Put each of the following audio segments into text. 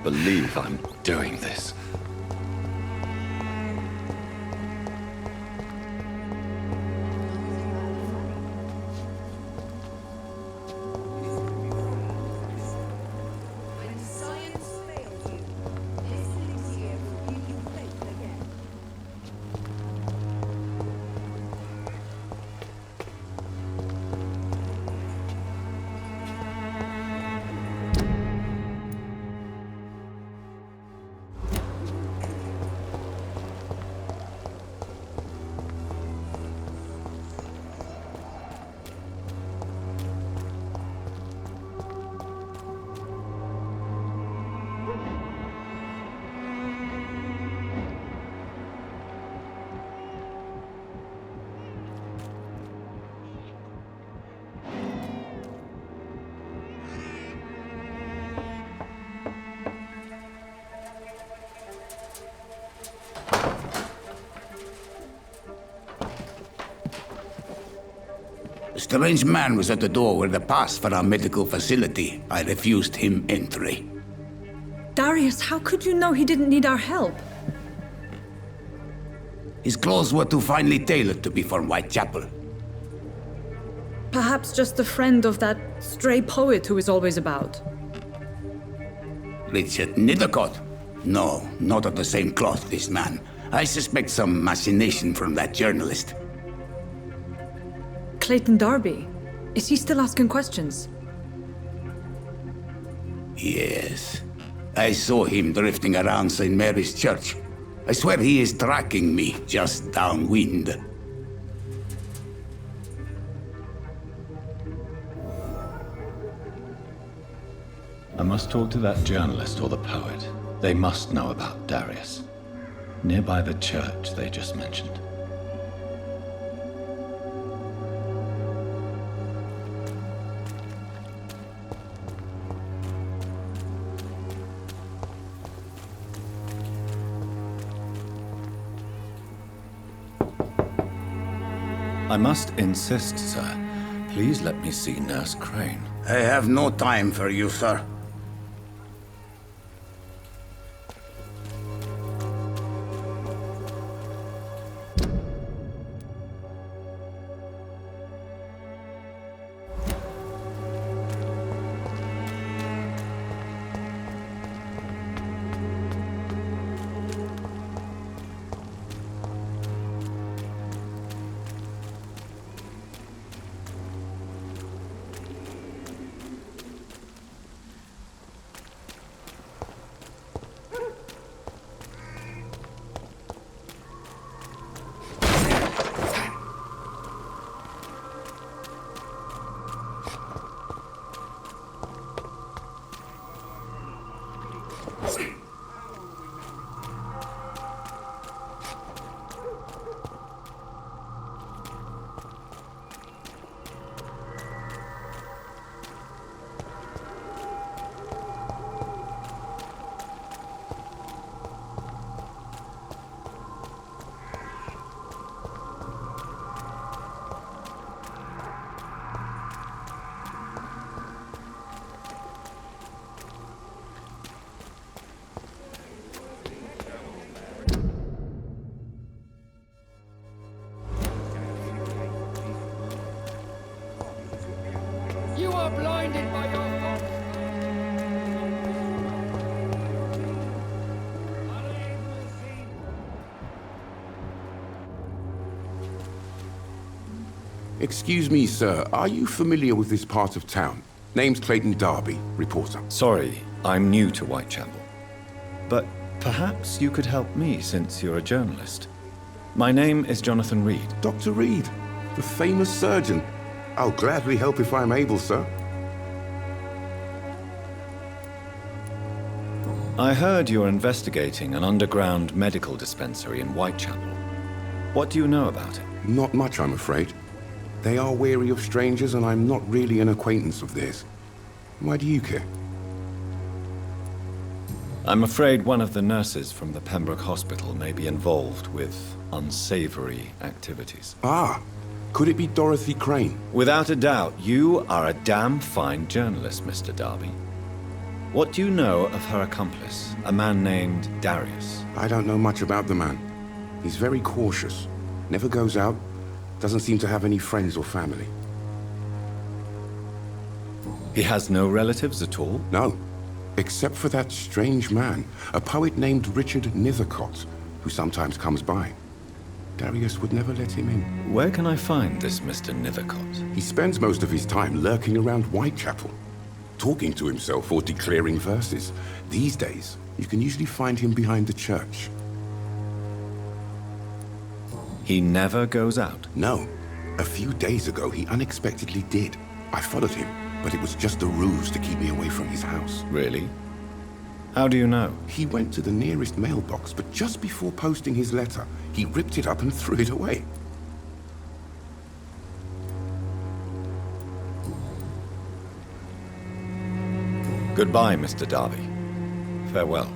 believe I'm doing this. A strange man was at the door with a pass for our medical facility. I refused him entry. Darius, how could you know he didn't need our help? His clothes were too finely tailored to be from Whitechapel. Perhaps just a friend of that stray poet who is always about. Richard Nithercott? No, not of the same cloth, this man. I suspect some machination from that journalist. Clayton Darby. Is he still asking questions? Yes. I saw him drifting around St. Mary's Church. I swear he is tracking me just downwind. I must talk to that journalist or the poet. They must know about Darius. Nearby the church they just mentioned. I must insist, sir. Please let me see Nurse Crane. I have no time for you, sir. You are blinded by your thoughts. Excuse me, sir. Are you familiar with this part of town? Name's Clayton Darby, reporter. Sorry, I'm new to Whitechapel. But perhaps you could help me since you're a journalist. My name is Jonathan Reed. Dr. Reed, the famous surgeon. I'll gladly help if I'm able, sir. I heard you're investigating an underground medical dispensary in Whitechapel. What do you know about it? Not much, I'm afraid. They are wary of strangers, and I'm not really an acquaintance of theirs. Why do you care? I'm afraid one of the nurses from the Pembroke Hospital may be involved with unsavory activities. Ah, could it be Dorothy Crane? Without a doubt, you are a damn fine journalist, Mr. Darby. What do you know of her accomplice, a man named Darius? I don't know much about the man. He's very cautious. Never goes out. Doesn't seem to have any friends or family. He has no relatives at all? No. Except for that strange man, a poet named Richard Nithercott, who sometimes comes by. Darius would never let him in. Where can I find this Mr. Nithercott? He spends most of his time lurking around Whitechapel, talking to himself or declaring verses. These days, you can usually find him behind the church. He never goes out? No. A few days ago, he unexpectedly did. I followed him, but it was just a ruse to keep me away from his house. Really? How do you know? He went to the nearest mailbox, but just before posting his letter, he ripped it up and threw it away. Goodbye, Mr. Darby. Farewell.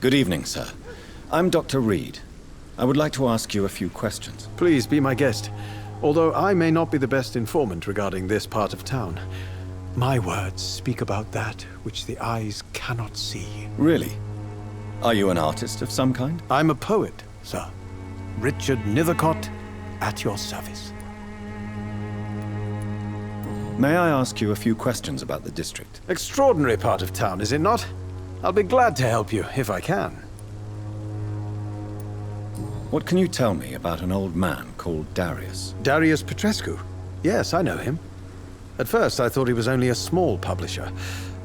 Good evening, sir. I'm Dr. Reed. I would like to ask you a few questions. Please be my guest, although I may not be the best informant regarding this part of town. My words speak about that which the eyes cannot see. Really? Are you an artist of some kind? I'm a poet, sir. Richard Nithercott, at your service. May I ask you a few questions about the district? Extraordinary part of town, is it not? I'll be glad to help you, if I can. What can you tell me about an old man called Darius? Darius Petrescu? Yes, I know him. At first, I thought he was only a small publisher.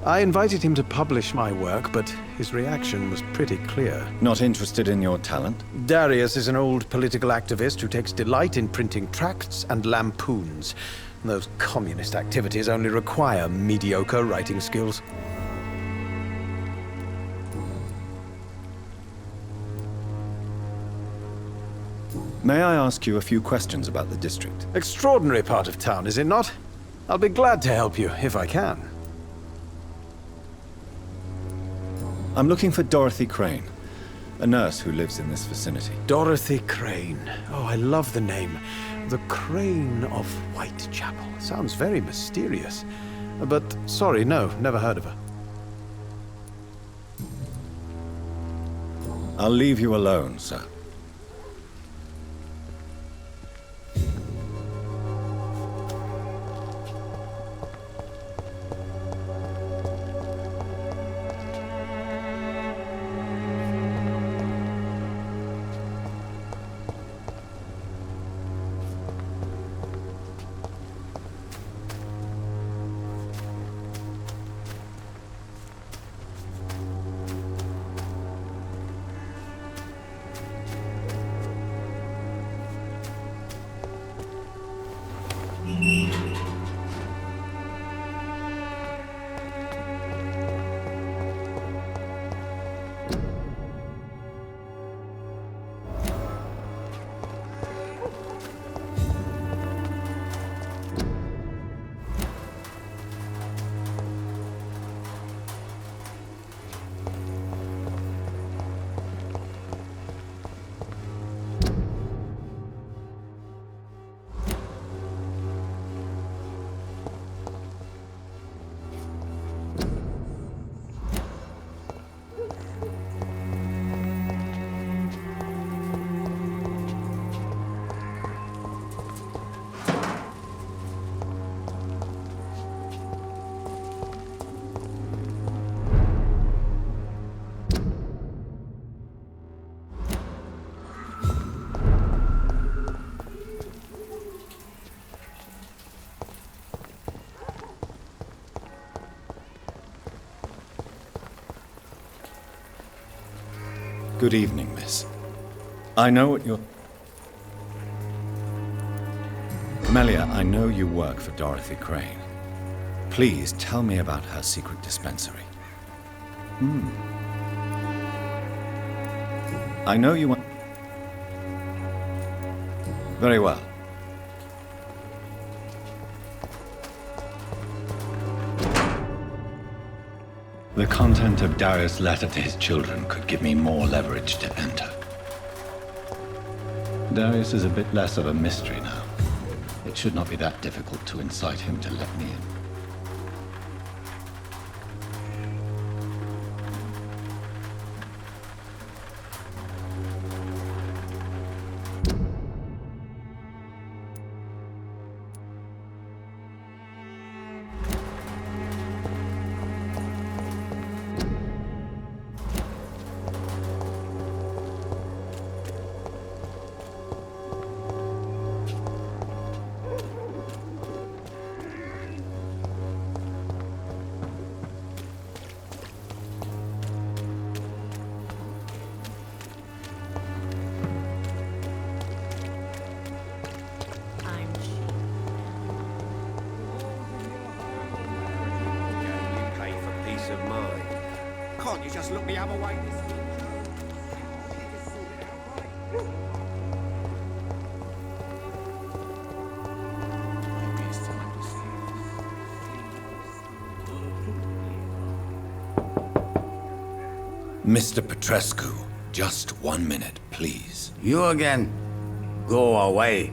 I invited him to publish my work, but his reaction was pretty clear. Not interested in your talent? Darius is an old political activist who takes delight in printing tracts and lampoons. Those communist activities only require mediocre writing skills. May I ask you a few questions about the district? Extraordinary part of town, is it not? I'll be glad to help you, if I can. I'm looking for Dorothy Crane, a nurse who lives in this vicinity. Dorothy Crane. Oh, I love the name. The Crane of Whitechapel. Sounds very mysterious. But, sorry, no, never heard of her. I'll leave you alone, sir. Good evening, miss. I know what you're... Melia, I know you work for Dorothy Crane. Please tell me about her secret dispensary. I know you want... Very well. The content of Darius' letter to his children could give me more leverage to enter. Darius is a bit less of a mystery now. It should not be that difficult to incite him to let me in. Can't you just look the other way? Mr. Petrescu, just 1 minute, please. You again? Go away.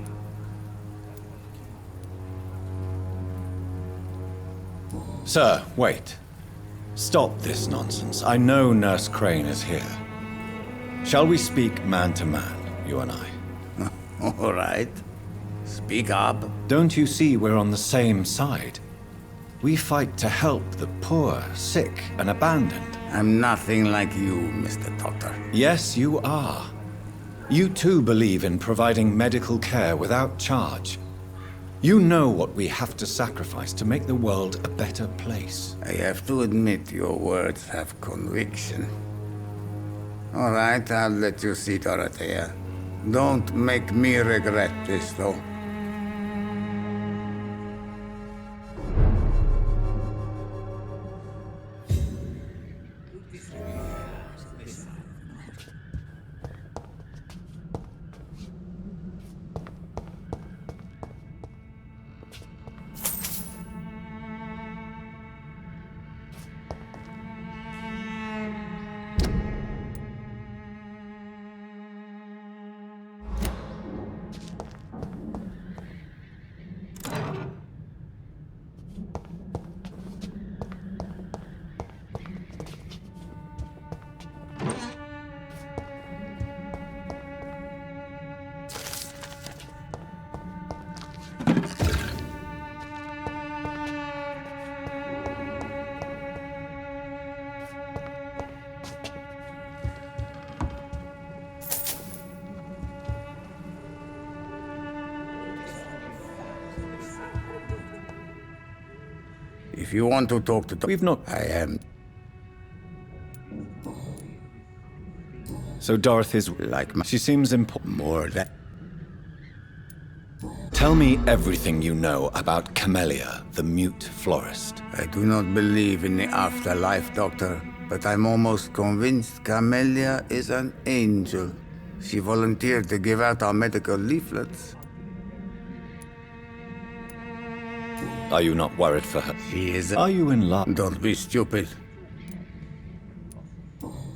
Sir, wait. Stop this nonsense. I know Nurse Crane is here. Shall we speak man to man, you and I? All right. Speak up. Don't you see we're on the same side? We fight to help the poor, sick, and abandoned. I'm nothing like you, Mr. Doctor. Yes, you are. You too believe in providing medical care without charge. You know what we have to sacrifice to make the world a better place. I have to admit your words have conviction. All right, I'll let you see, Dorothea. Don't make me regret this, though. If you want to talk to... We've not... I am... So Dorothy's... Like my... She seems important. More than... Tell me everything you know about Camellia, the mute florist. I do not believe in the afterlife, Doctor, but I'm almost convinced Camellia is an angel. She volunteered to give out our medical leaflets. Are you not worried for her? She is... Are you in love? Don't be stupid.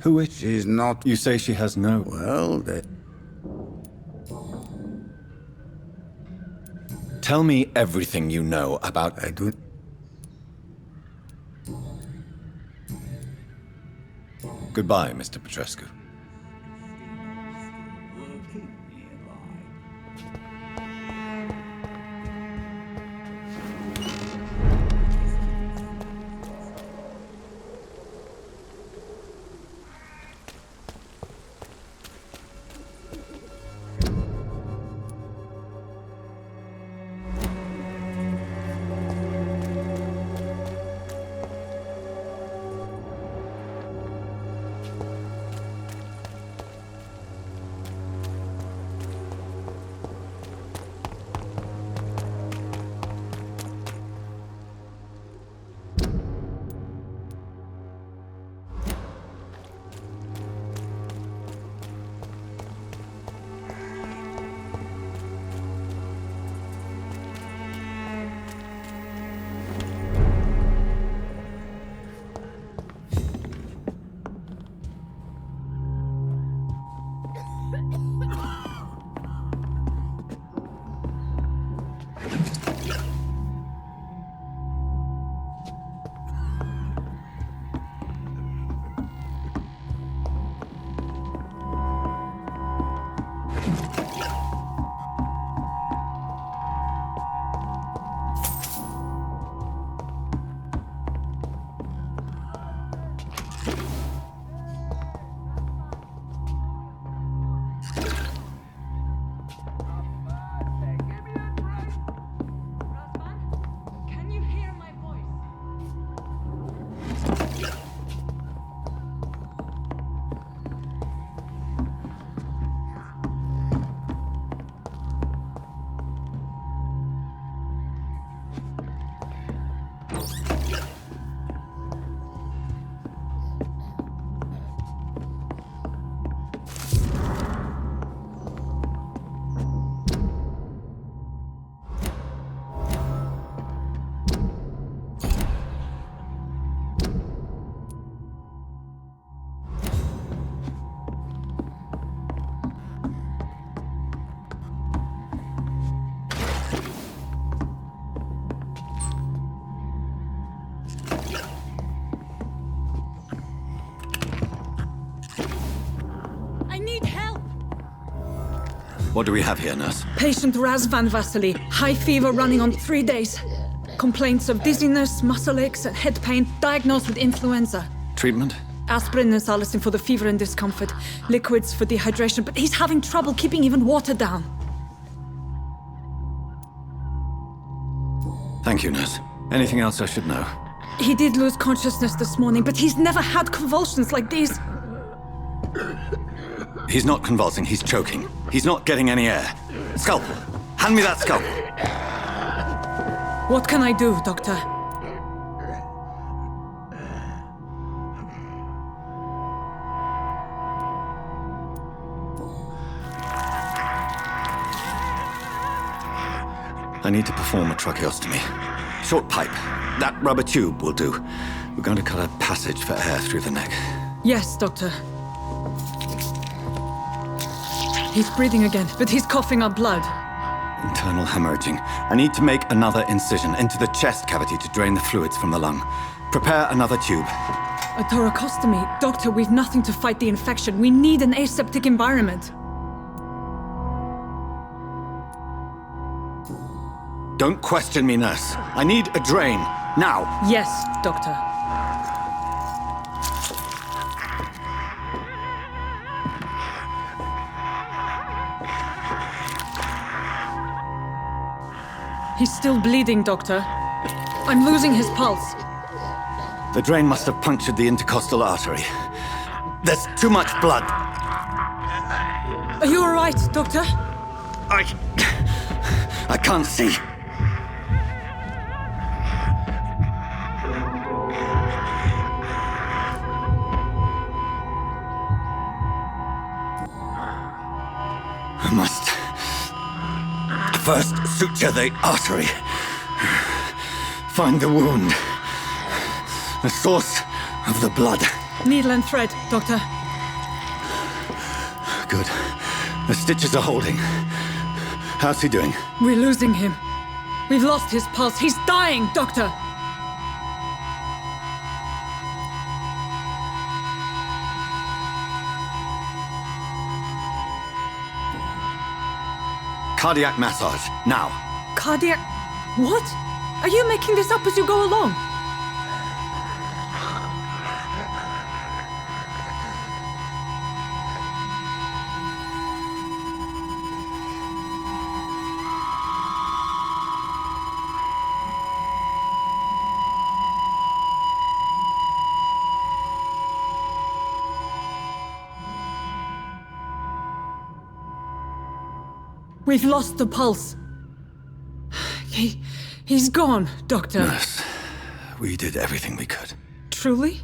Who is... She's not... You say she has no... Well, Tell me everything you know about... I do... Goodbye, Mr. Petrescu. What do we have here, nurse? Patient Razvan Vasily. High fever running on 3 days. Complaints of dizziness, muscle aches, and head pain. Diagnosed with influenza. Treatment? Aspirin and salicin for the fever and discomfort. Liquids for dehydration, but he's having trouble keeping even water down. Thank you, nurse. Anything else I should know? He did lose consciousness this morning, but he's never had convulsions like these. He's not convulsing, he's choking. He's not getting any air. Scalpel! Hand me that scalpel! What can I do, Doctor? I need to perform a tracheostomy. Short pipe. That rubber tube will do. We're going to cut a passage for air through the neck. Yes, Doctor. He's breathing again, but he's coughing up blood. Internal hemorrhaging. I need to make another incision into the chest cavity to drain the fluids from the lung. Prepare another tube. A thoracostomy? Doctor, we've nothing to fight the infection. We need an aseptic environment. Don't question me, nurse. I need a drain. Now. Yes, Doctor. He's still bleeding, Doctor. I'm losing his pulse. The drain must have punctured the intercostal artery. There's too much blood. Are you all right, Doctor? I can't see. I must first suture the artery. Find the wound. The source of the blood. Needle and thread, Doctor. Good. The stitches are holding. How's he doing? We're losing him. We've lost his pulse. He's dying, Doctor! Cardiac massage, now. Cardiac... What? Are you making this up as you go along? We've lost the pulse. He's gone, Doctor. Nurse, we did everything we could. Truly?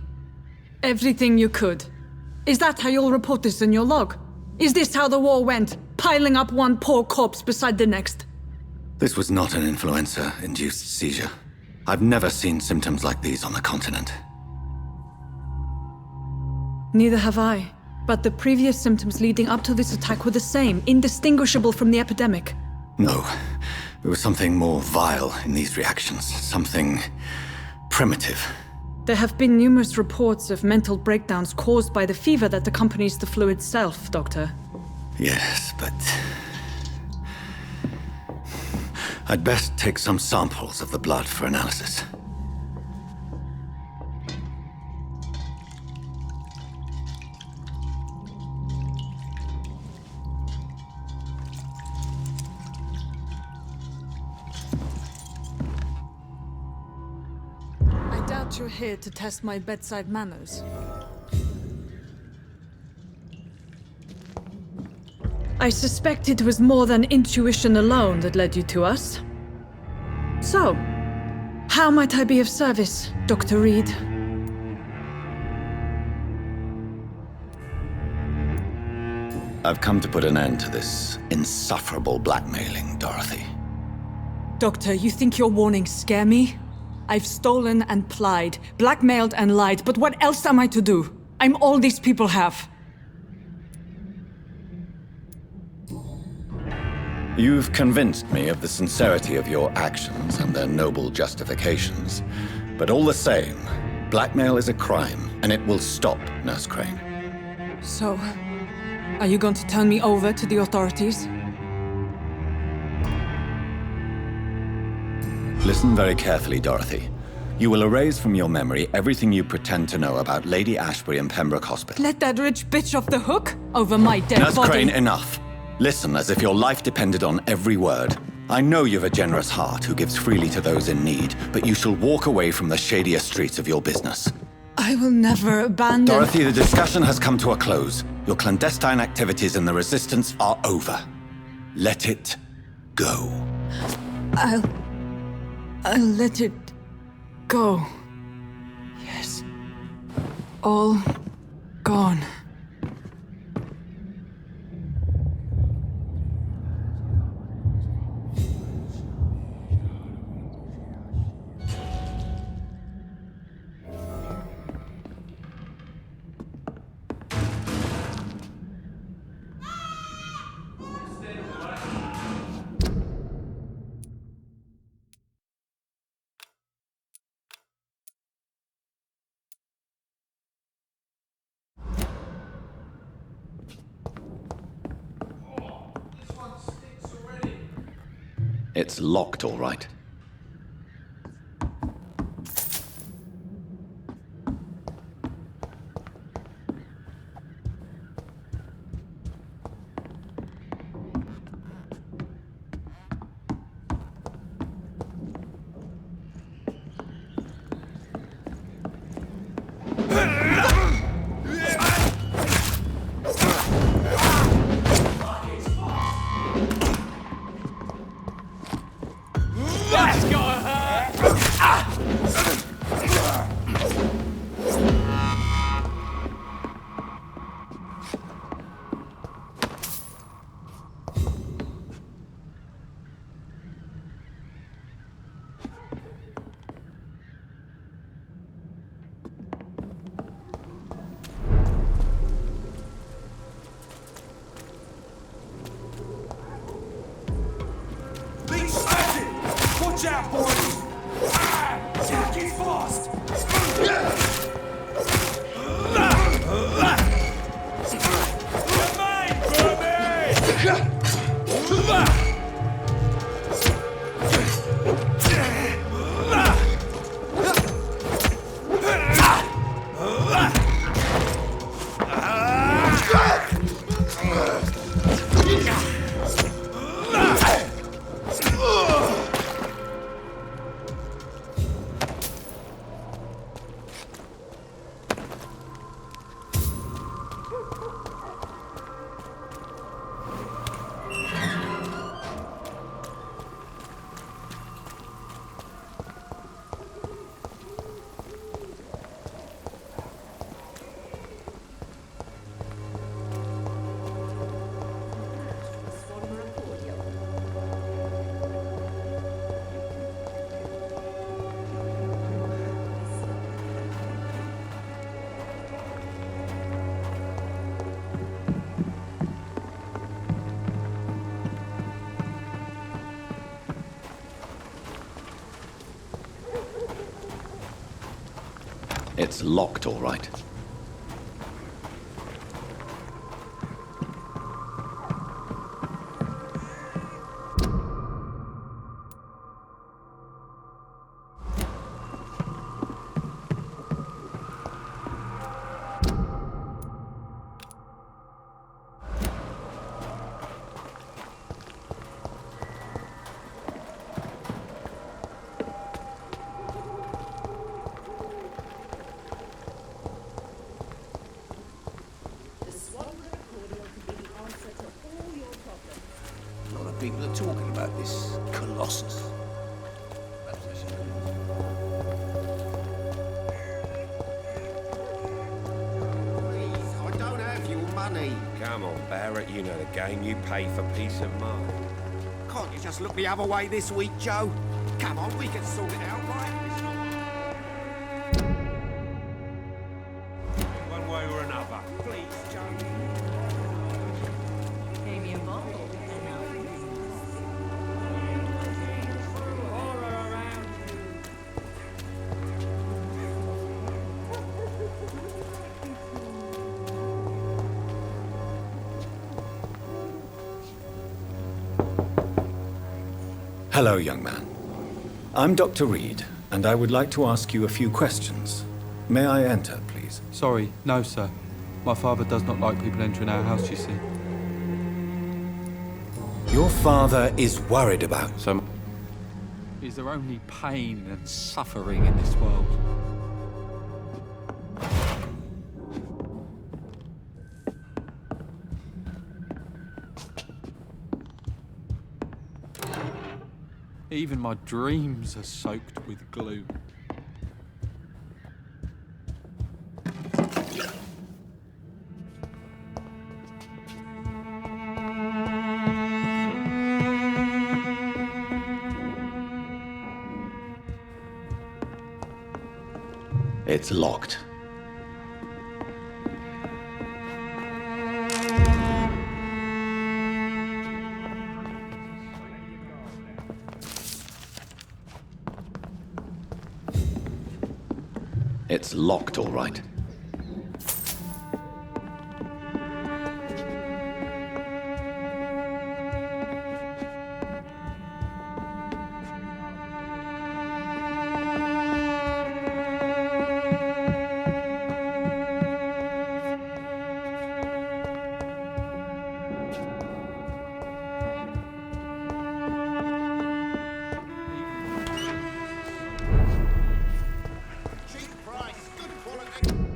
Everything you could. Is that how you'll report this in your log? Is this how the war went? Piling up one poor corpse beside the next? This was not an influenza-induced seizure. I've never seen symptoms like these on the continent. Neither have I. But the previous symptoms leading up to this attack were the same, indistinguishable from the epidemic. No. There was something more vile in these reactions. Something primitive. There have been numerous reports of mental breakdowns caused by the fever that accompanies the flu itself, Doctor. Yes, but... I'd best take some samples of the blood for analysis. You're here to test my bedside manners. I suspect it was more than intuition alone that led you to us. So, how might I be of service, Dr. Reed? I've come to put an end to this insufferable blackmailing, Dorothy. Doctor, you think your warnings scare me? I've stolen and plied, blackmailed and lied, but what else am I to do? I'm all these people have. You've convinced me of the sincerity of your actions and their noble justifications. But all the same, blackmail is a crime, and it will stop, Nurse Crane. So, are you going to turn me over to the authorities? Listen very carefully, Dorothy. You will erase from your memory everything you pretend to know about Lady Ashbury and Pembroke Hospital. Let that rich bitch off the hook over my dead Nurse body. Crane, enough. Listen as if your life depended on every word. I know you've a generous heart who gives freely to those in need, but you shall walk away from the shadier streets of your business. I will never abandon... Dorothy, the discussion has come to a close. Your clandestine activities in the Resistance are over. Let it go. I'll let it go. Yes. All gone. It's locked, all right. Watch out, boys! Jack is fast! It's locked, all right. A lot of people are talking about this Colossus. Please, I don't have your money. Come on, Barrett, you know the game. You pay for peace of mind. Can't you just look the other way this week, Joe? Come on, we can sort it out, right? One way or another. Please, Joe. Hello, young man. I'm Dr. Reed, and I would like to ask you a few questions. May I enter, please? Sorry, no, sir. My father does not like people entering our house, you see. Your father is worried about... Is there only pain and suffering in this world? Even my dreams are soaked with gloom. It's locked. It's locked, all right. Cheap price, good quality.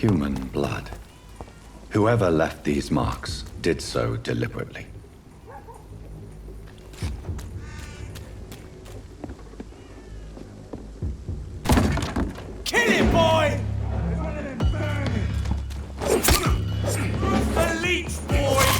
Human blood. Whoever left these marks did so deliberately. Kill him, boy! The leech, boy!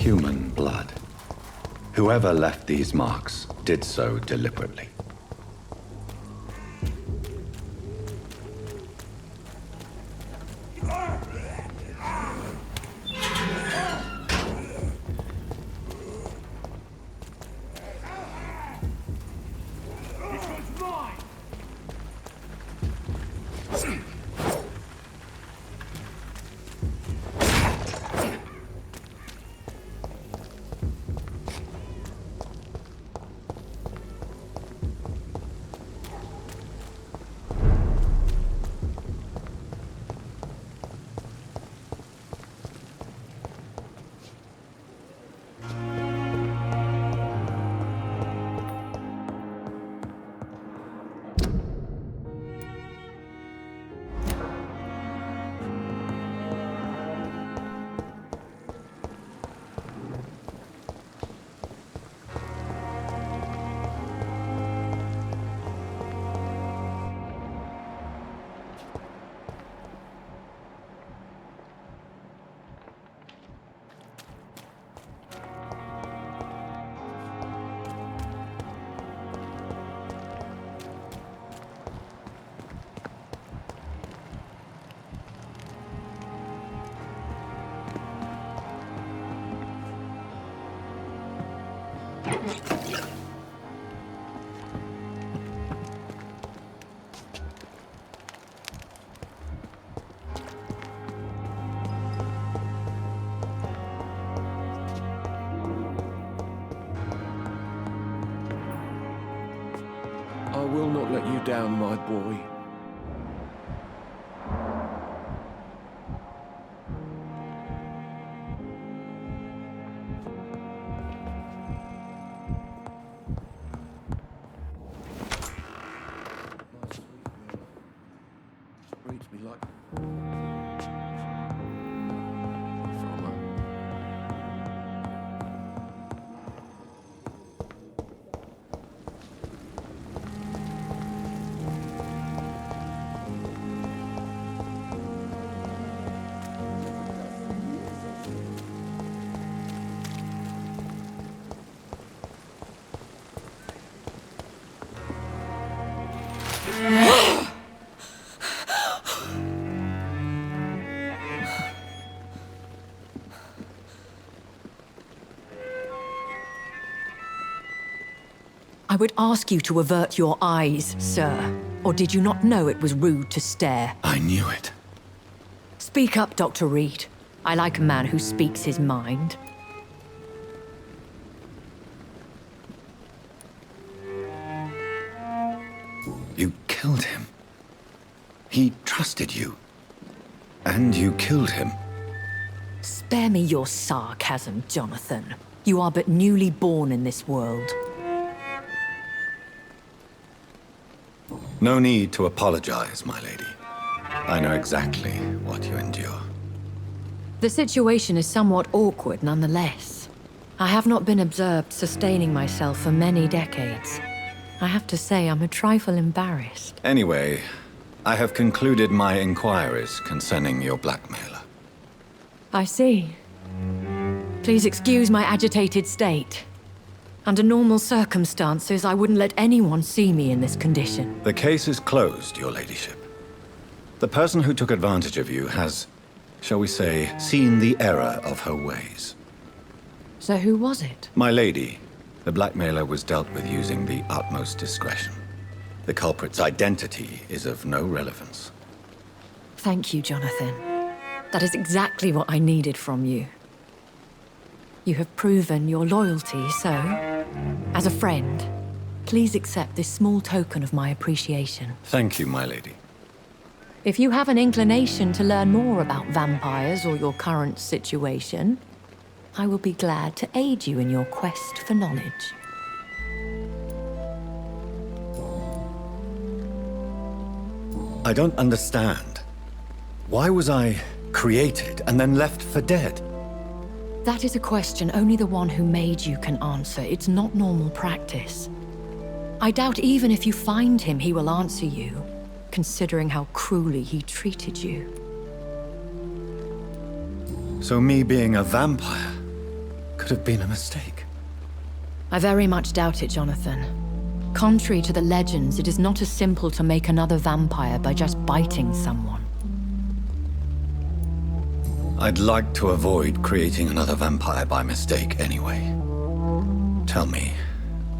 Human blood. Whoever left these marks did so deliberately. I will not let you down, my boy. Treats me like... I would ask you to avert your eyes, sir. Or did you not know it was rude to stare? I knew it. Speak up, Dr. Reed. I like a man who speaks his mind. You killed him. He trusted you. And you killed him. Spare me your sarcasm, Jonathan. You are but newly born in this world. No need to apologize, my lady. I know exactly what you endure. The situation is somewhat awkward nonetheless. I have not been observed sustaining myself for many decades. I have to say I'm a trifle embarrassed. Anyway, I have concluded my inquiries concerning your blackmailer. I see. Please excuse my agitated state. Under normal circumstances, I wouldn't let anyone see me in this condition. The case is closed, your ladyship. The person who took advantage of you has, shall we say, seen the error of her ways. So who was it? My lady, the blackmailer was dealt with using the utmost discretion. The culprit's identity is of no relevance. Thank you, Jonathan. That is exactly what I needed from you. You have proven your loyalty, so, as a friend, please accept this small token of my appreciation. Thank you, my lady. If you have an inclination to learn more about vampires or your current situation, I will be glad to aid you in your quest for knowledge. I don't understand. Why was I created and then left for dead? That is a question only the one who made you can answer. It's not normal practice. I doubt even if you find him, he will answer you, considering how cruelly he treated you. So me being a vampire could have been a mistake. I very much doubt it, Jonathan. Contrary to the legends, it is not as simple to make another vampire by just biting someone. I'd like to avoid creating another vampire by mistake anyway. Tell me,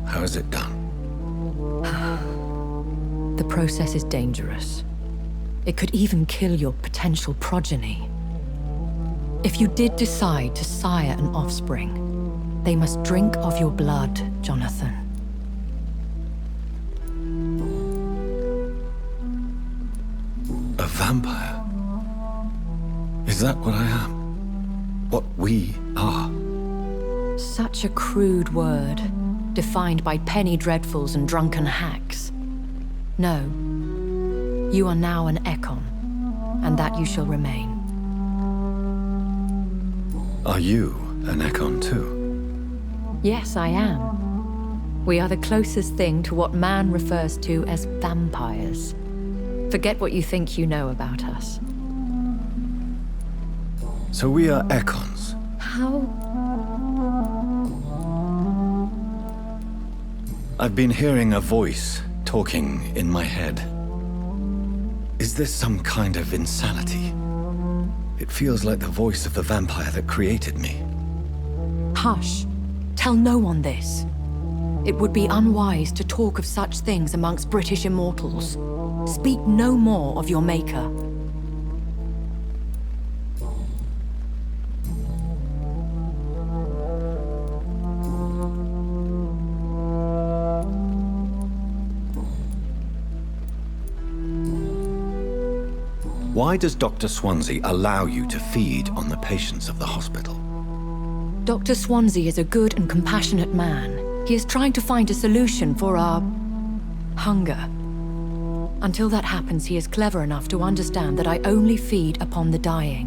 how is it done? The process is dangerous. It could even kill your potential progeny. If you did decide to sire an offspring, they must drink of your blood, Jonathan. A vampire? Is that what I am? What we are? Such a crude word, defined by penny dreadfuls and drunken hacks. No. You are now an Ekon, and that you shall remain. Are you an Ekon too? Yes, I am. We are the closest thing to what man refers to as vampires. Forget what you think you know about us. So we are Ekons. How? I've been hearing a voice talking in my head. Is this some kind of insanity? It feels like the voice of the vampire that created me. Hush. Tell no one this. It would be unwise to talk of such things amongst British immortals. Speak no more of your maker. Why does Dr. Swansea allow you to feed on the patients of the hospital? Dr. Swansea is a good and compassionate man. He is trying to find a solution for our hunger. Until that happens, he is clever enough to understand that I only feed upon the dying.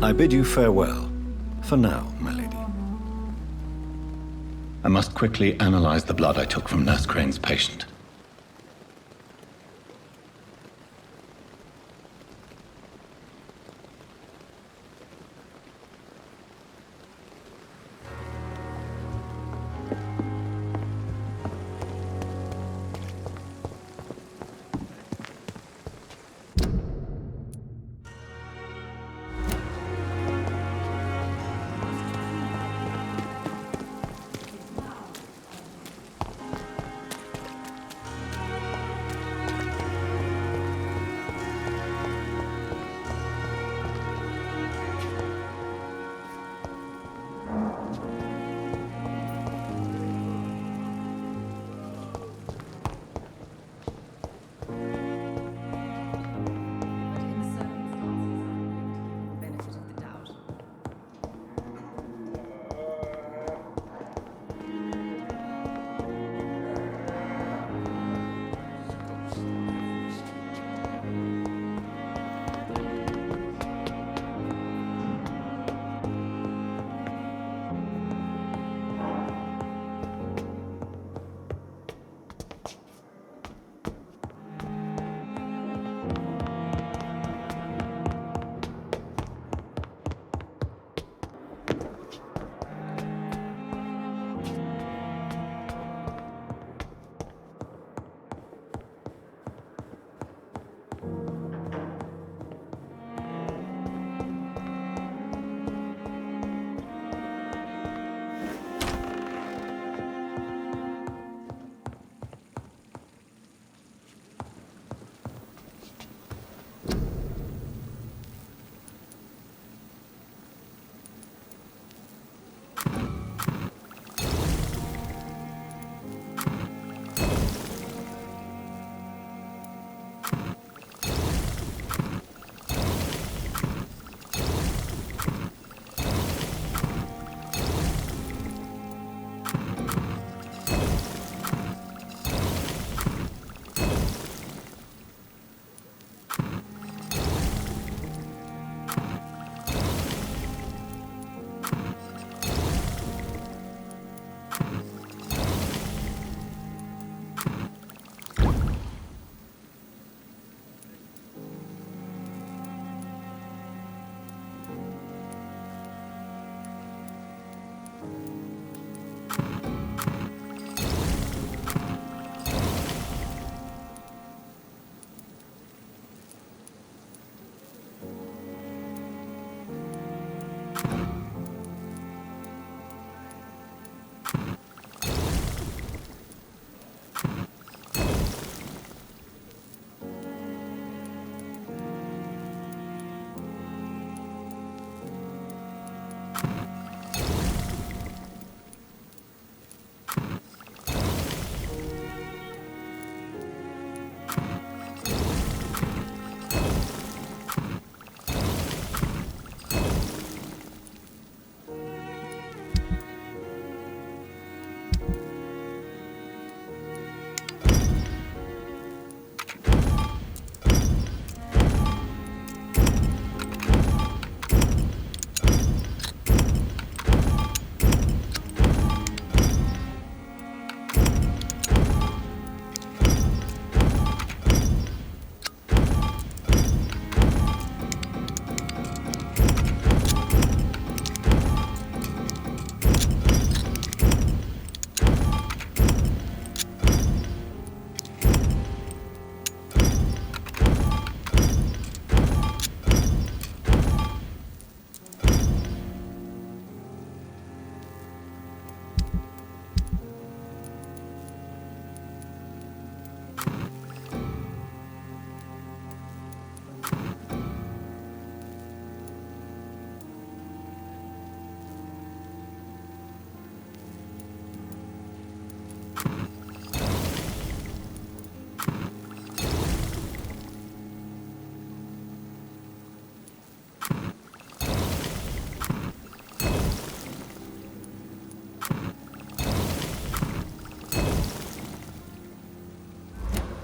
I bid you farewell, for now, my lady. I must quickly analyze the blood I took from Nurse Crane's patient.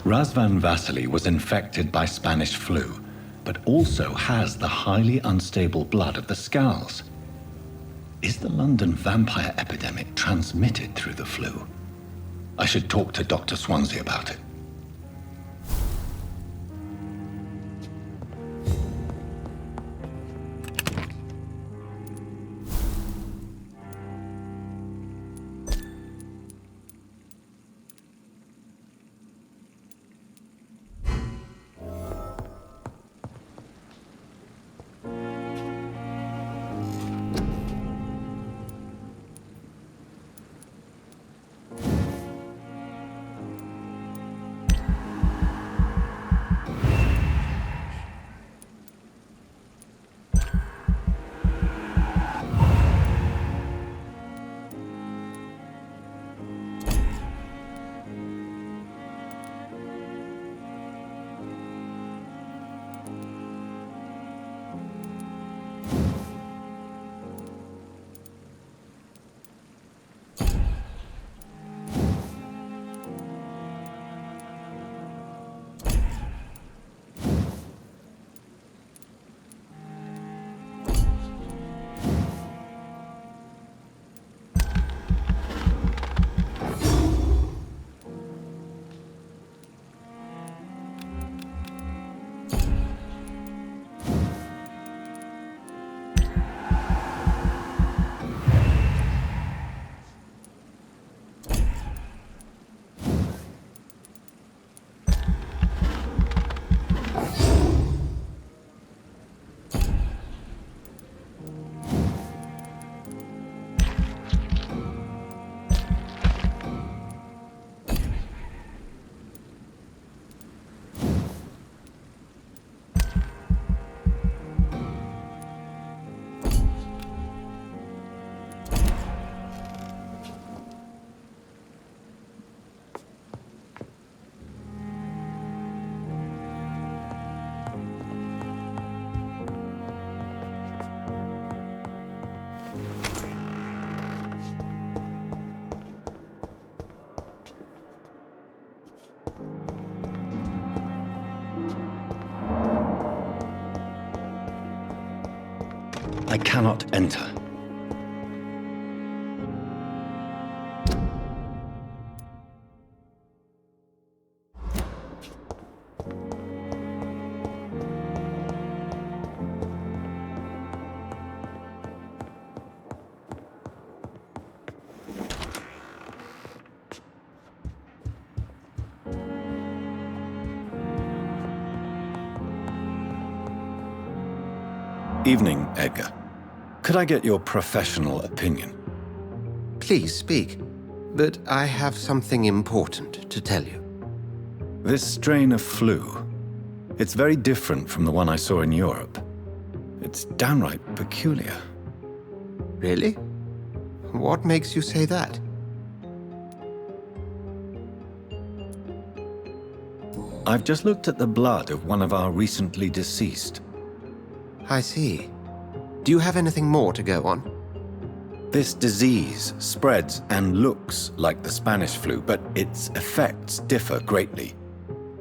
Razvan Vasily was infected by Spanish flu, but also has the highly unstable blood of the Scows. Is the London vampire epidemic transmitted through the flu? I should talk to Dr. Swansea about it. I cannot enter. Evening, Edgar. Could I get your professional opinion? Please speak, but I have something important to tell you. This strain of flu, it's very different from the one I saw in Europe. It's downright peculiar. Really? What makes you say that? I've just looked at the blood of one of our recently deceased. I see. Do you have anything more to go on? This disease spreads and looks like the Spanish flu, but its effects differ greatly.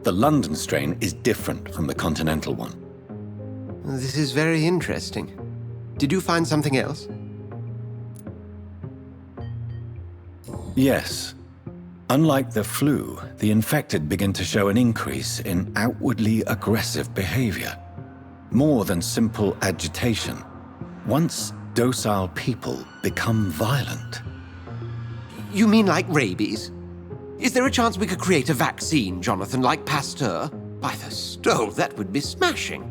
The London strain is different from the continental one. This is very interesting. Did you find something else? Yes. Unlike the flu, the infected begin to show an increase in outwardly aggressive behavior. More than simple agitation. Once docile people become violent. You mean like rabies? Is there a chance we could create a vaccine, Jonathan, like Pasteur? By the stove, that would be smashing.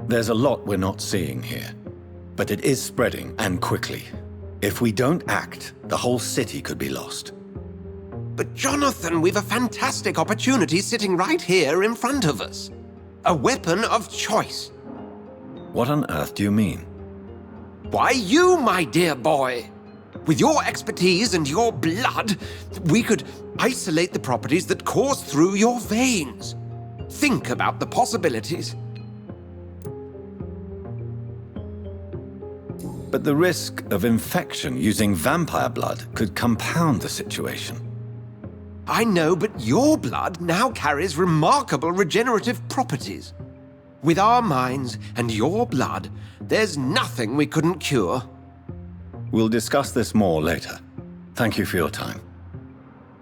There's a lot we're not seeing here. But it is spreading, and quickly. If we don't act, the whole city could be lost. But Jonathan, we've a fantastic opportunity sitting right here in front of us. A weapon of choice. What on earth do you mean? Why, you, my dear boy. With your expertise and your blood, we could isolate the properties that course through your veins. Think about the possibilities. But the risk of infection using vampire blood could compound the situation. I know, but your blood now carries remarkable regenerative properties. With our minds and your blood, there's nothing we couldn't cure. We'll discuss this more later. Thank you for your time.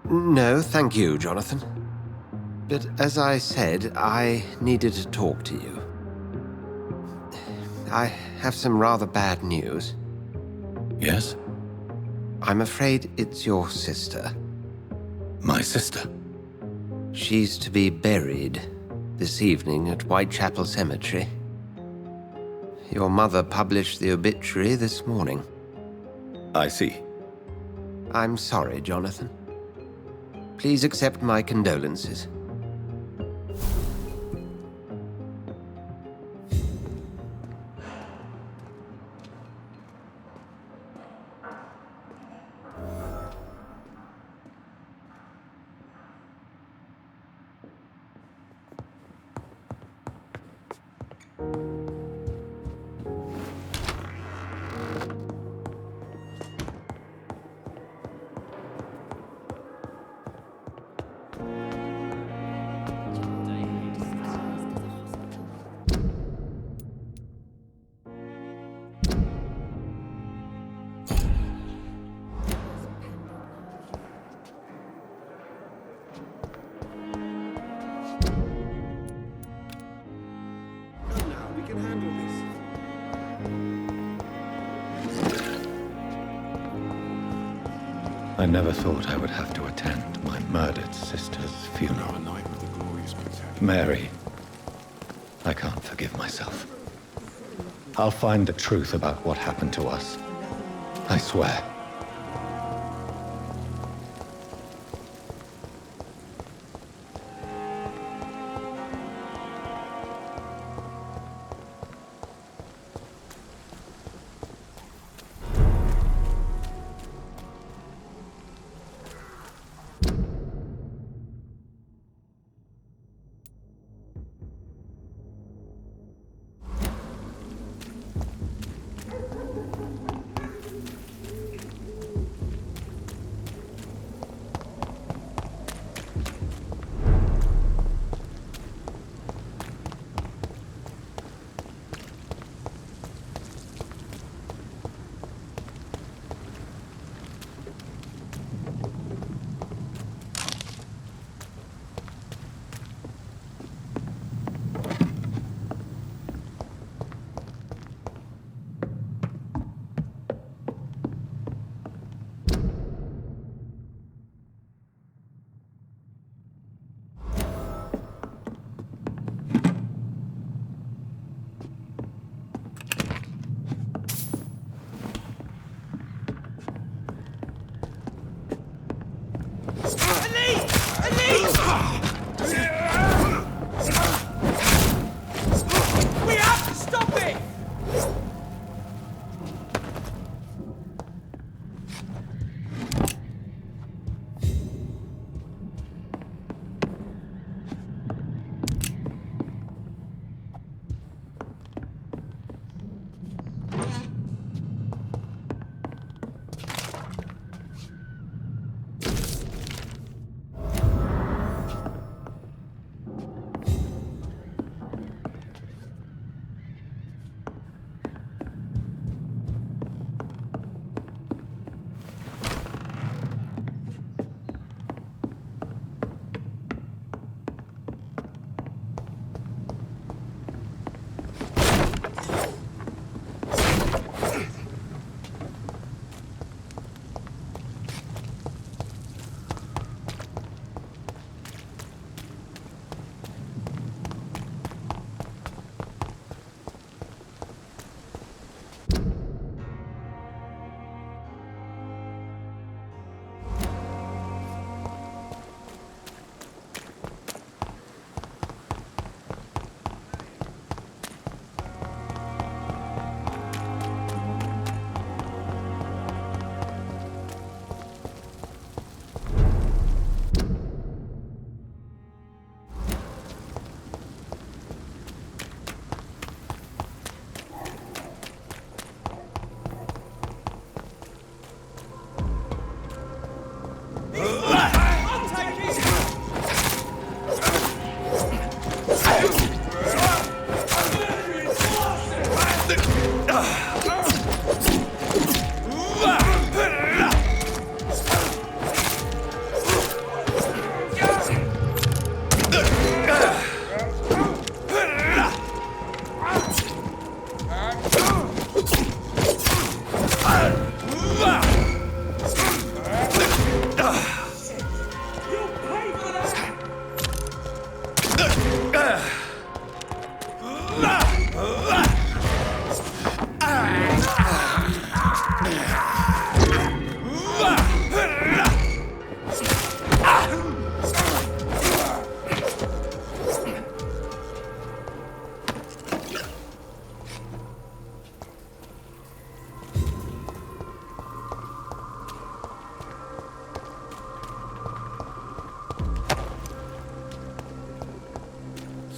No, thank you, Jonathan. But as I said, I needed to talk to you. I have some rather bad news. Yes? I'm afraid it's your sister. My sister? She's to be buried this evening at Whitechapel Cemetery. Your mother published the obituary this morning. I see. I'm sorry, Jonathan. Please accept my condolences. I never thought I would have to attend my murdered sister's funeral. Mary, I can't forgive myself. I'll find the truth about what happened to us. I swear.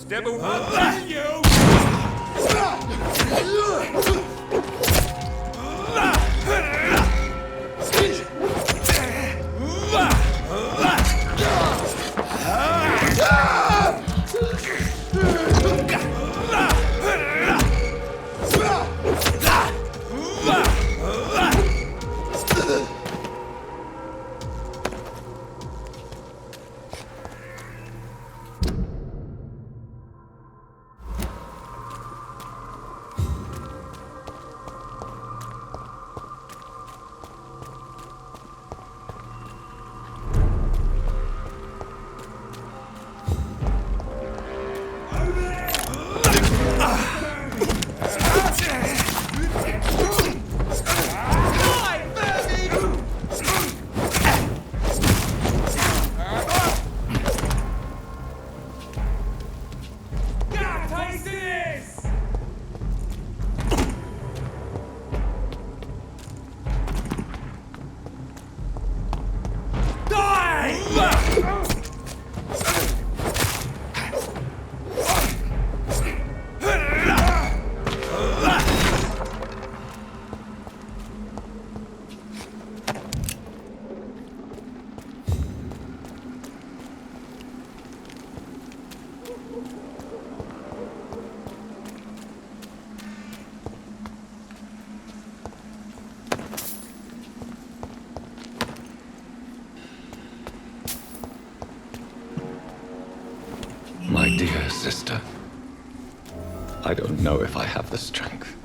Step away, you! My dear sister, I don't know if I have the strength.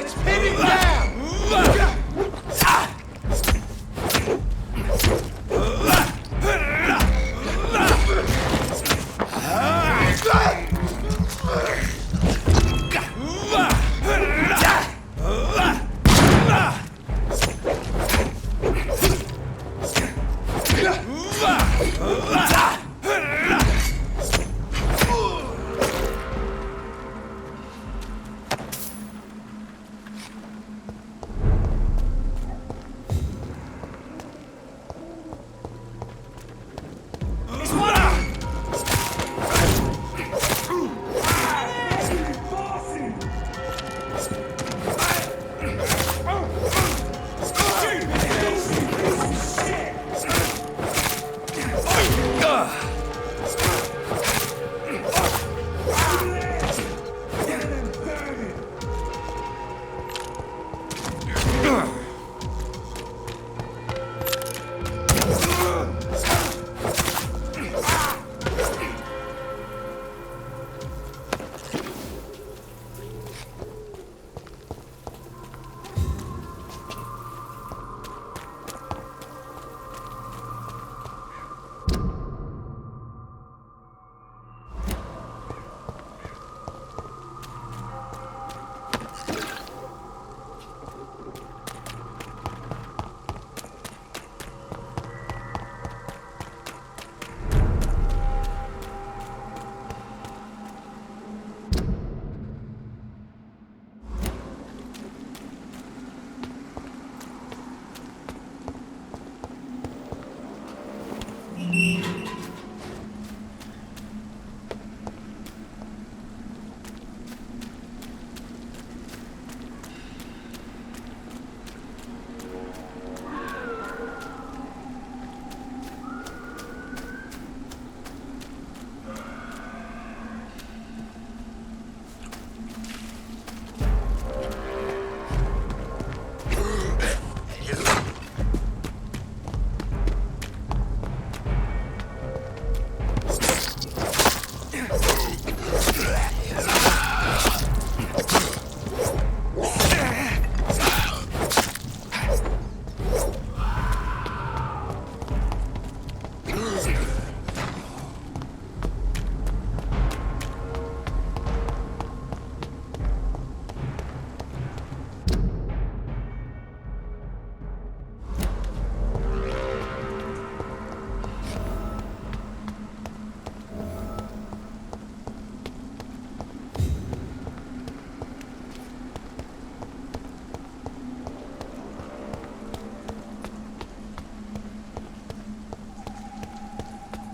Let's pin him down!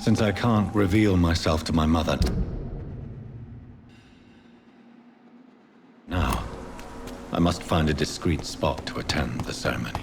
Since I can't reveal myself to my mother now, I must find a discreet spot to attend the ceremony.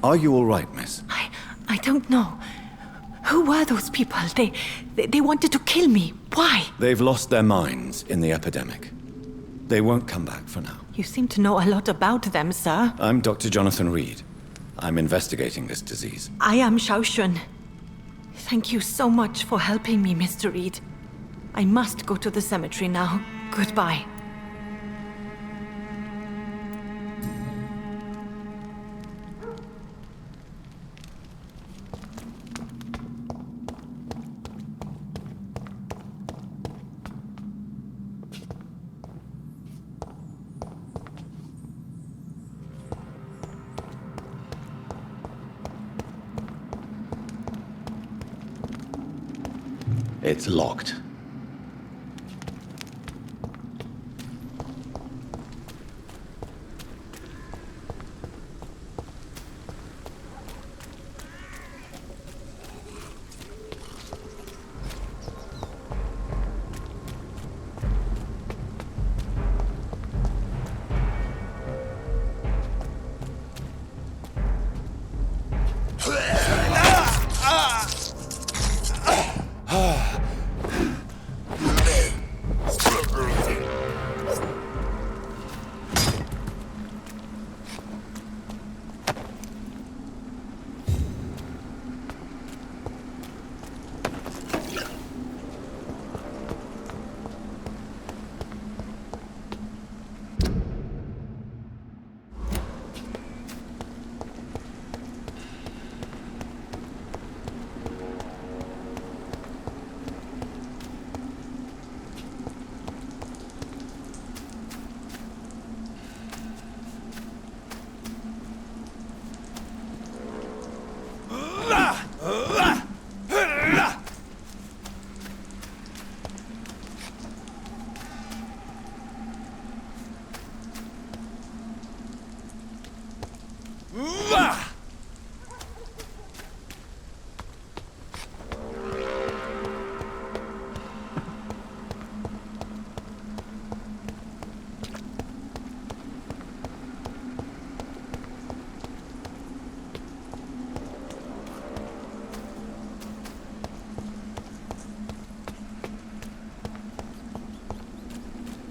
Are you all right, miss? I don't know. Who were those people? They wanted to kill me. Why? They've lost their minds in the epidemic. They won't come back for now. You seem to know a lot about them, sir. I'm Dr. Jonathan Reed. I'm investigating this disease. I am Xiaoxun. Thank you so much for helping me, Mr. Reed. I must go to the cemetery now. Goodbye. It's locked.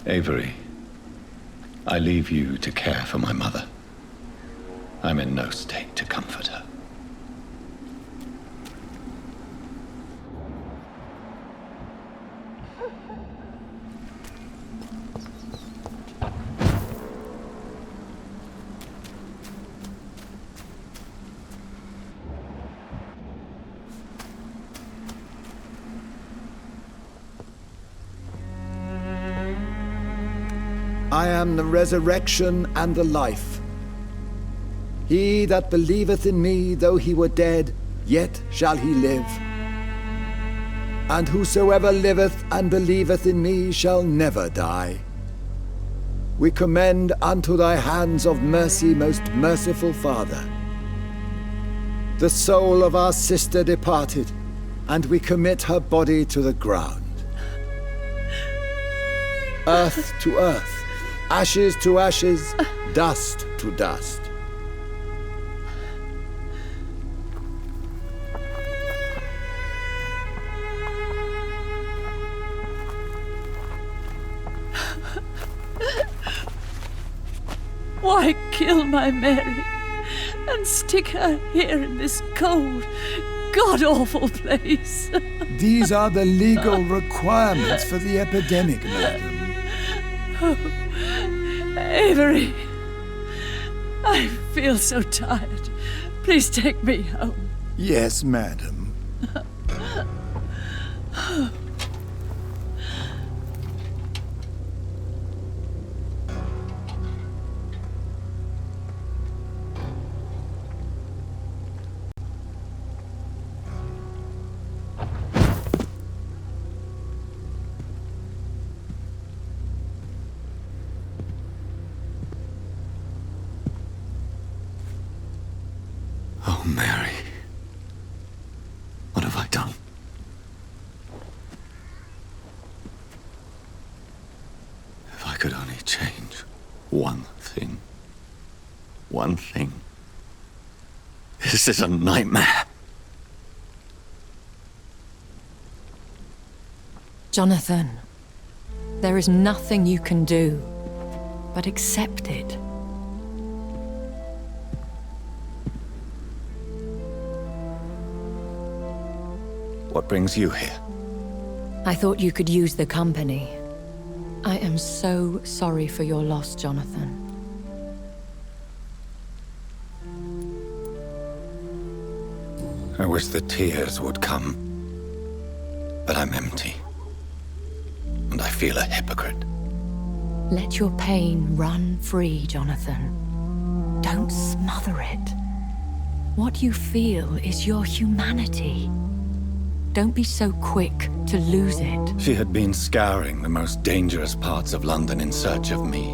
Avery, I leave you to care for my mother. I'm in no state to comfort her. I am the resurrection and the life. He that believeth in me, though he were dead, yet shall he live. And whosoever liveth and believeth in me shall never die. We commend unto thy hands of mercy, most merciful Father, the soul of our sister departed, and we commit her body to the ground. Earth to earth, ashes to ashes, dust to dust. Why kill my Mary and stick her here in this cold, god-awful place? These are the legal requirements for the epidemic, madam. Oh, Avery, I feel so tired. Please take me home. Yes, madam. Oh, Mary. What have I done? If I could only change one thing. One thing. This is a nightmare. Jonathan, there is nothing you can do but accept it. What brings you here? I thought you could use the company. I am so sorry for your loss, Jonathan. I wish the tears would come. But I'm empty. And I feel a hypocrite. Let your pain run free, Jonathan. Don't smother it. What you feel is your humanity. Don't be so quick to lose it. She had been scouring the most dangerous parts of London in search of me.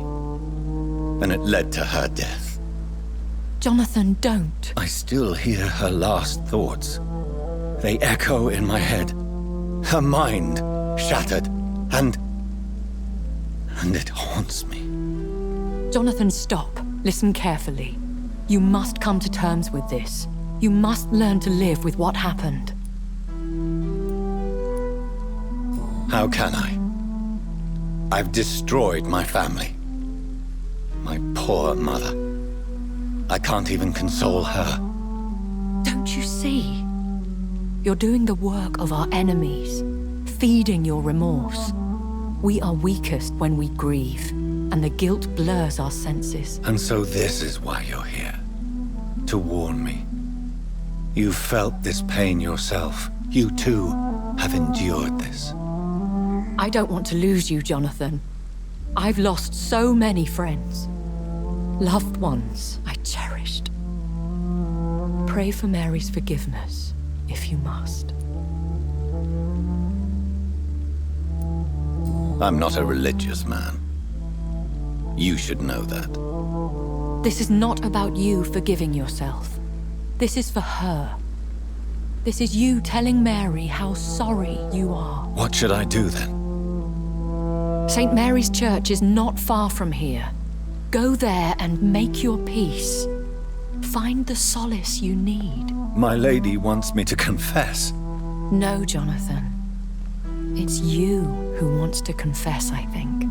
And it led to her death. Jonathan, don't. I still hear her last thoughts. They echo in my head. Her mind shattered, and it haunts me. Jonathan, stop. Listen carefully. You must come to terms with this. You must learn to live with what happened. How can I? I've destroyed my family. My poor mother. I can't even console her. Don't you see? You're doing the work of our enemies, feeding your remorse. We are weakest when we grieve, and the guilt blurs our senses. And so this is why you're here. To warn me. You've felt this pain yourself. You too have endured this. I don't want to lose you, Jonathan. I've lost so many friends. Loved ones I cherished. Pray for Mary's forgiveness, if you must. I'm not a religious man. You should know that. This is not about you forgiving yourself. This is for her. This is you telling Mary how sorry you are. What should I do then? St. Mary's Church is not far from here. Go there and make your peace. Find the solace you need. My lady wants me to confess. No, Jonathan. It's you who wants to confess, I think.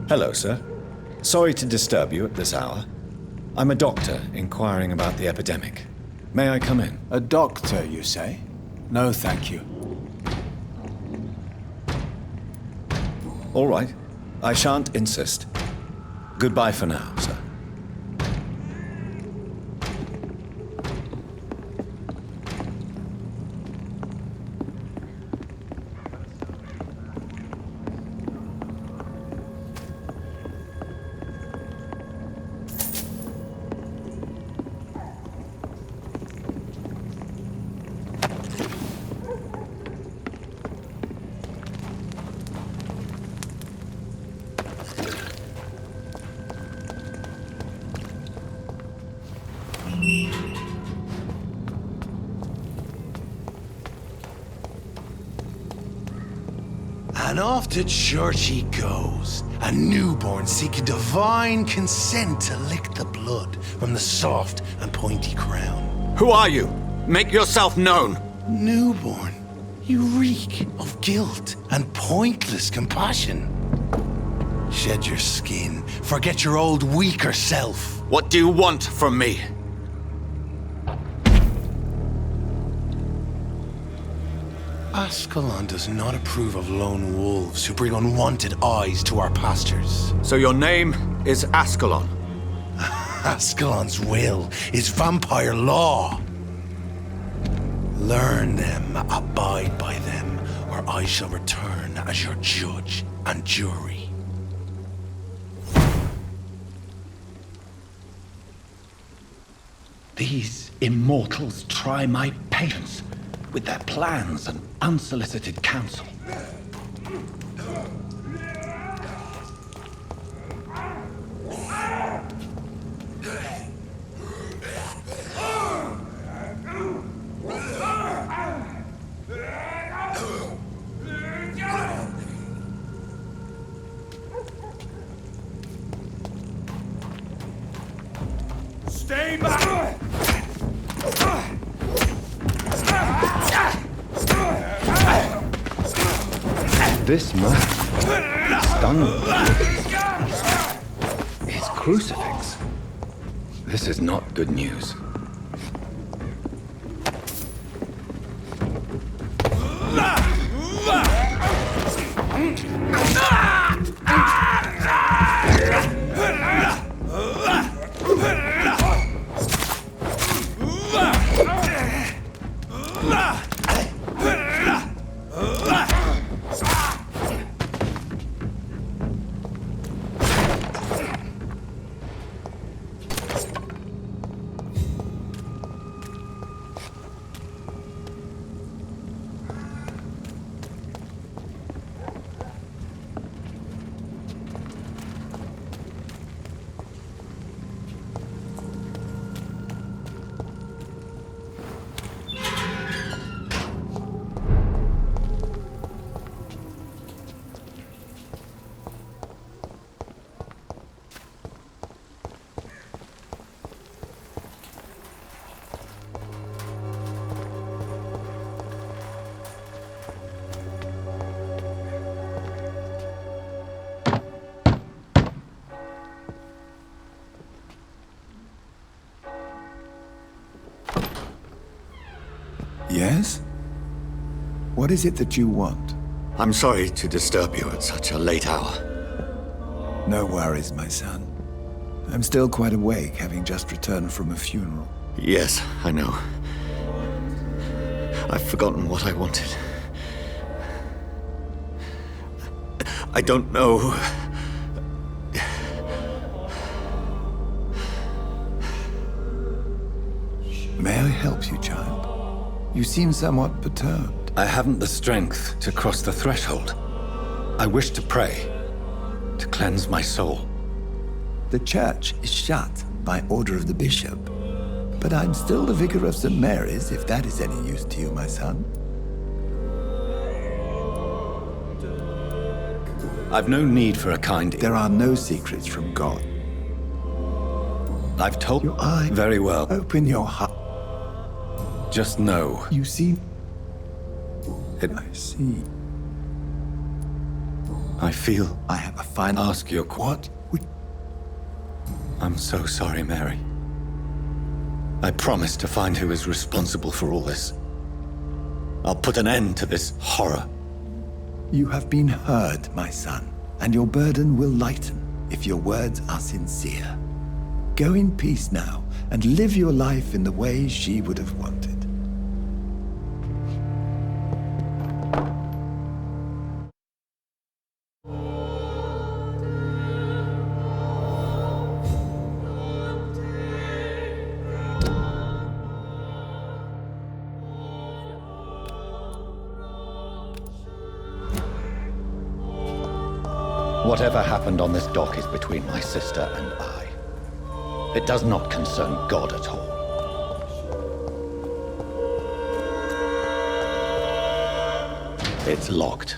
Hello, sir. Sorry to disturb you at this hour. I'm a doctor inquiring about the epidemic. May I come in? A doctor, you say? No, thank you. All right. I shan't insist. Goodbye for now, sir. And off to church he goes, a newborn seeking divine consent to lick the blood from the soft and pointy crown. Who are you? Make yourself known. Newborn, you reek of guilt and pointless compassion. Shed your skin, forget your old weaker self. What do you want from me? Ascalon does not approve of lone wolves who bring unwanted eyes to our pastures. So your name is Ascalon? Ascalon's will is vampire law. Learn them, abide by them, or I shall return as your judge and jury. These immortals try my patience with their plans and unsolicited counsel. Stay back! This man stung me. His crucifix. This is not good news. Yes? What is it that you want? I'm sorry to disturb you at such a late hour. No worries, my son. I'm still quite awake, having just returned from a funeral. Yes, I know. I've forgotten what I wanted. I don't know. May I help you, child? You seem somewhat perturbed. I haven't the strength to cross the threshold. I wish to pray, to cleanse my soul. The church is shut by order of the bishop. But I'm still the vicar of St. Mary's, if that is any use to you, my son. I've no need for a kind... There are no secrets from God. I've told... Your eye. Very well. Open your heart. Just know. You see? I see. I feel... I have a final... Ask your... What? I'm so sorry, Mary. I promise to find who is responsible for all this. I'll put an end to this horror. You have been heard, my son. and your burden will lighten if your words are sincere. Go in peace now, and live your life in the way she would have wanted. Whatever happened on this dock is between my sister and I. It does not concern God at all. It's locked.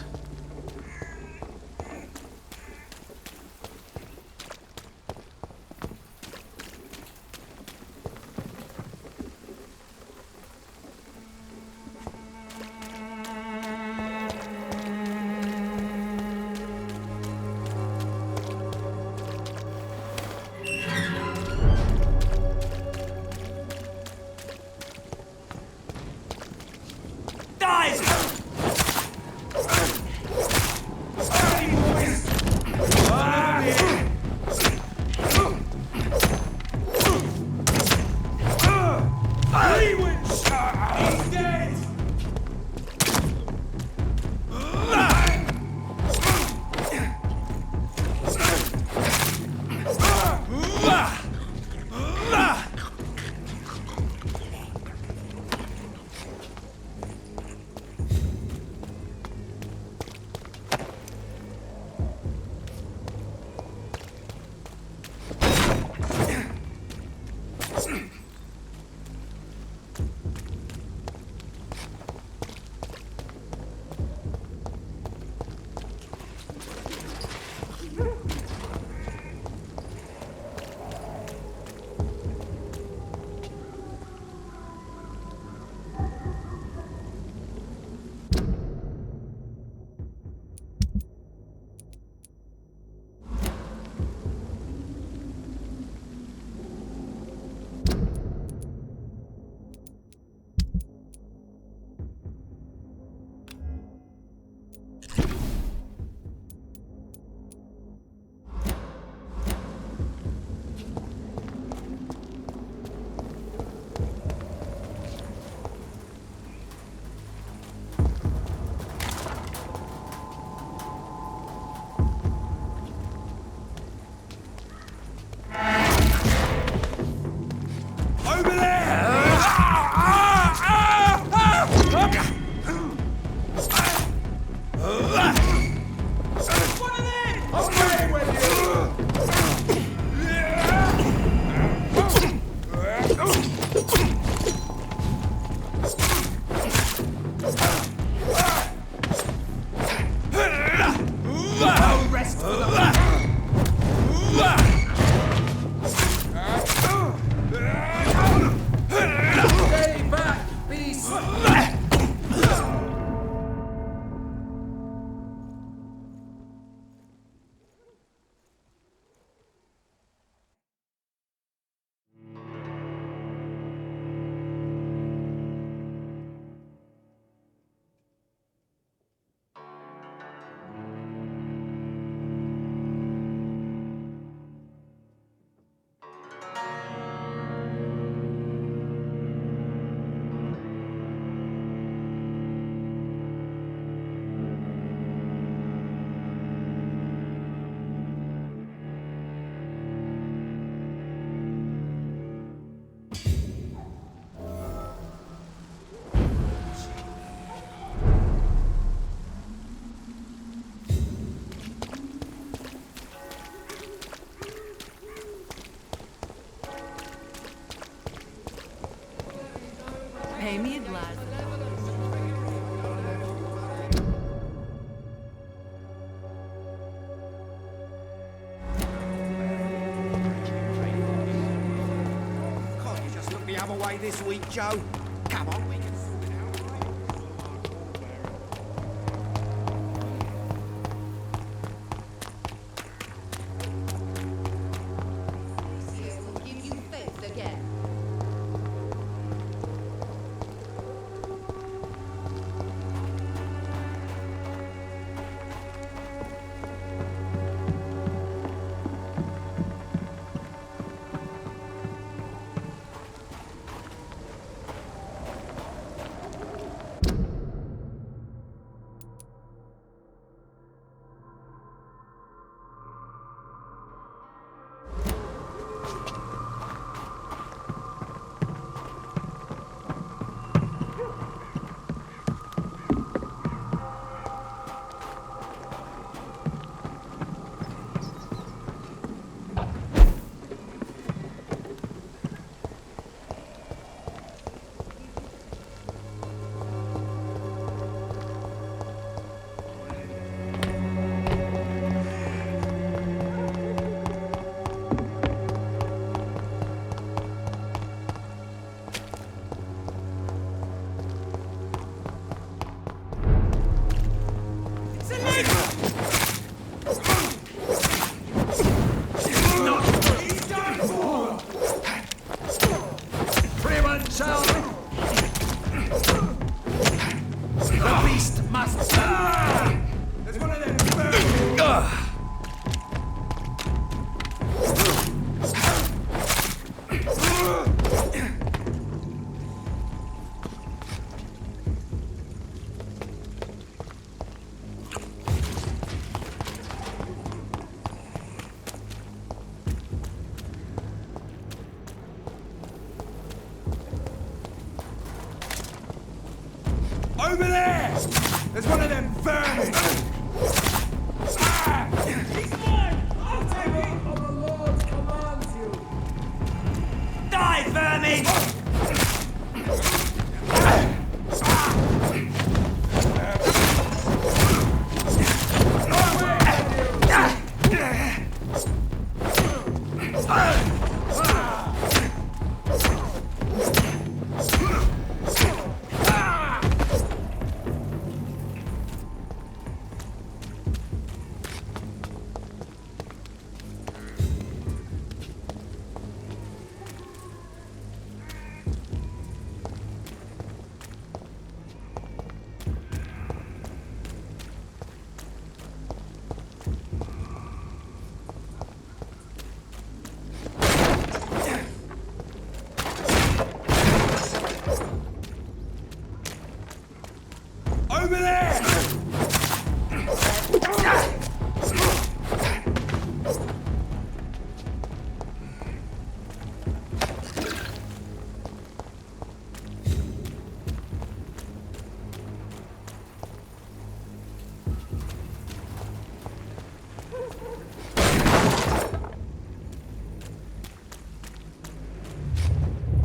Pay me a glass. Can't you just look the other way this week, Joe? Come on, we can sort it out. Will give you faith again. Over there! There's one of them vermin! He's mine! I'll take it! Oh, the Lord commands you! Die, vermin! Over there!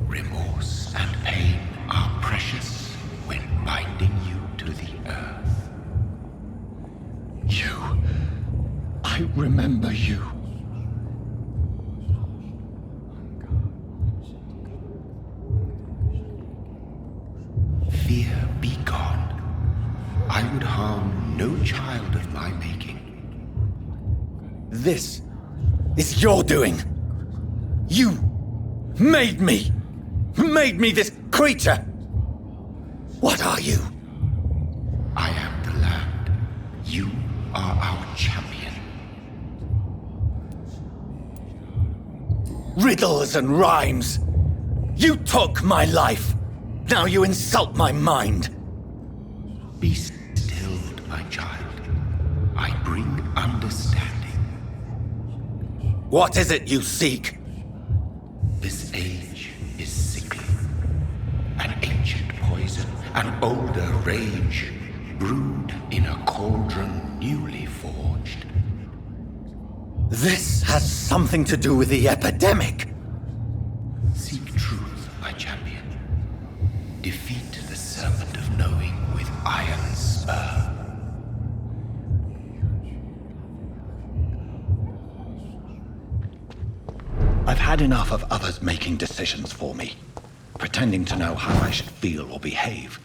Remorse and pain are precious when binding you to the earth. You. I remember you. Fear be gone. I would harm no child of my making. This is your doing. You made me. Made me this creature. What are you? I am the land. You are our champion. Riddles and rhymes. You took my life. Now you insult my mind. Be stilled, my child. I bring understanding. What is it you seek? This age is sickly. An ancient poison, an older rage, brewed in a cauldron newly forged. This has something to do with the epidemic. Seek truth, my champion. Defeat the serpent of knowing with iron spur. I've had enough of others making decisions for me, pretending to know how I should feel or behave.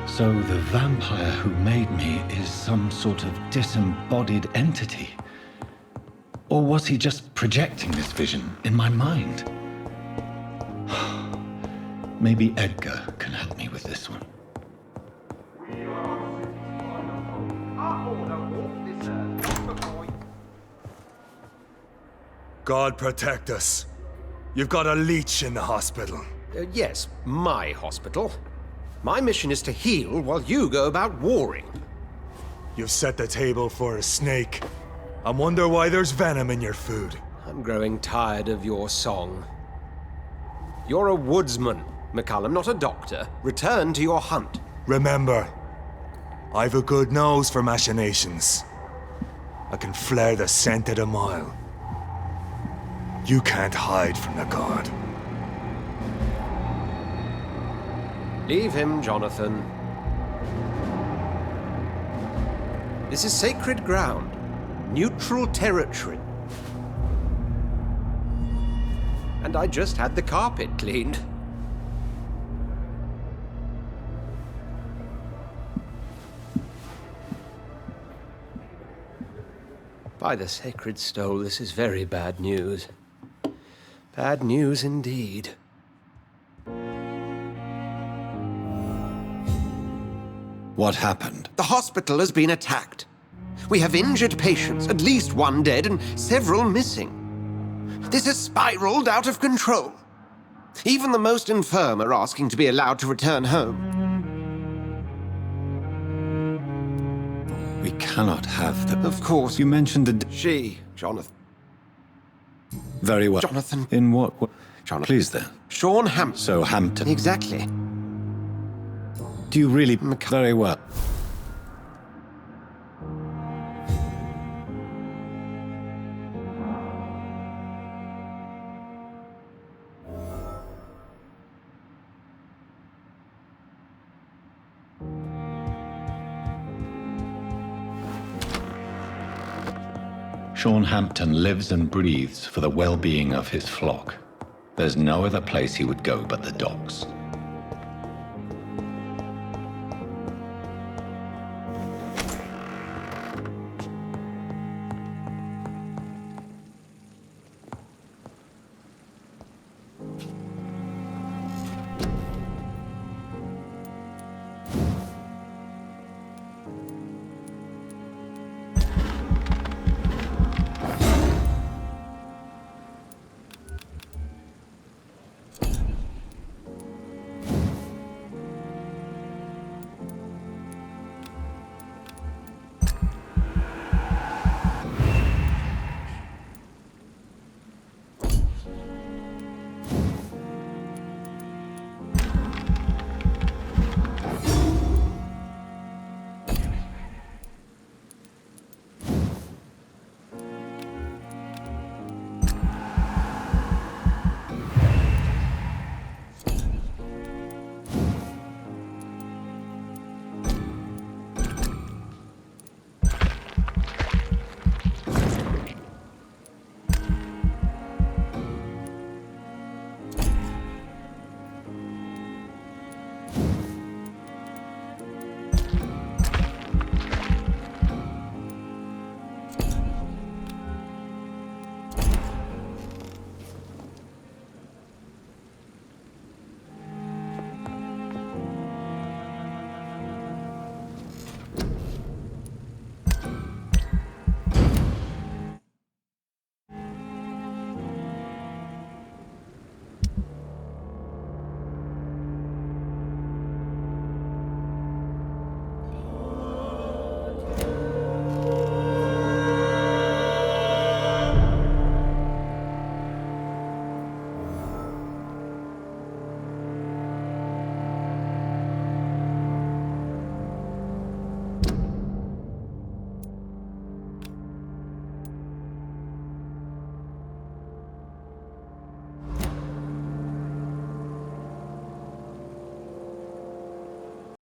So the vampire who made me is some sort of disembodied entity? Or was he just projecting this vision in my mind? Maybe Edgar can help me with this one. God protect us. You've got a leech in the hospital. Yes, my hospital. My mission is to heal while you go about warring. You've set the table for a snake. I wonder why there's venom in your food. I'm growing tired of your song. You're a woodsman, McCallum, not a doctor. Return to your hunt. Remember, I've a good nose for machinations. I can flare the scent at a mile. You can't hide from the god. Leave him, Jonathan. This is sacred ground. Neutral territory. And I just had the carpet cleaned. By the sacred stole, this is very bad news. Bad news indeed. What happened? The hospital has been attacked. We have injured patients, at least one dead and several missing. This has spiraled out of control. Even the most infirm are asking to be allowed to return home. We cannot have the... Of course. You mentioned the... She, Jonathan. Very well. Jonathan. In what... Jonathan. Please then. Sean Hampton. So Hampton. Exactly. Do you really very well? Sean Hampton lives and breathes for the well-being of his flock. There's no other place he would go but the docks.